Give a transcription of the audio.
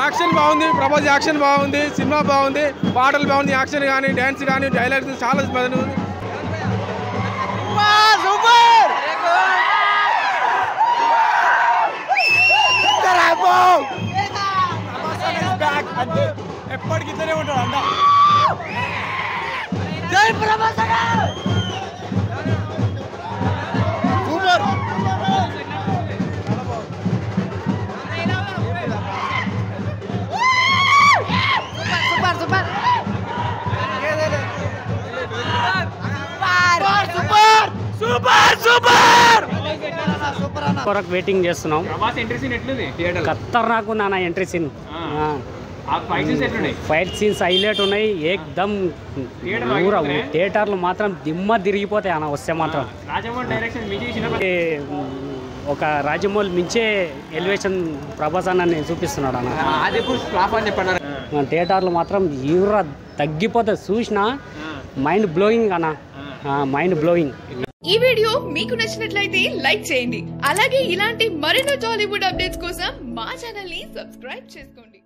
Action బాగుంది, Prabhas action బాగుంది, cinema బాగుంది, పాటలు బాగుంది, యాక్షన్ కానీ డ్యాన్స్ కానీ డైలాగ్స్ చాలా బాగుంది. ఎప్పటికి ఇద్దరే ఉంటాడు అన్న. కొరకు వెయిటింగ్ చేస్తున్నాం. ఖతర్నాక్ నాన్న entry scene. Fight scenes highlight ఉన్నాయి. ఏకదమ్ థియేటర్లు మాత్రం దిమ్మ తిరిగిపోతాయి అన్న వస్తే మాత్రం. ఒక రాజమౌళి మించే ఎలివేషన్ ప్రభాస్ అన్న చూపిస్తున్నాడు అన్న. థియేటర్లు మాత్రం ఈర తగ్గిపోతుంది. చూసినా మైండ్ బ్లోయింగ్ అన్న, మైండ్ బ్లోయింగ్. ఈ వీడియో మీకు నచ్చినట్లయితే లైక్ చేయండి. అలాగే ఇలాంటి మరెన్నో టాలీవుడ్ అప్డేట్స్ కోసం మా ఛానల్ ని సబ్స్క్రైబ్ చేసుకోండి.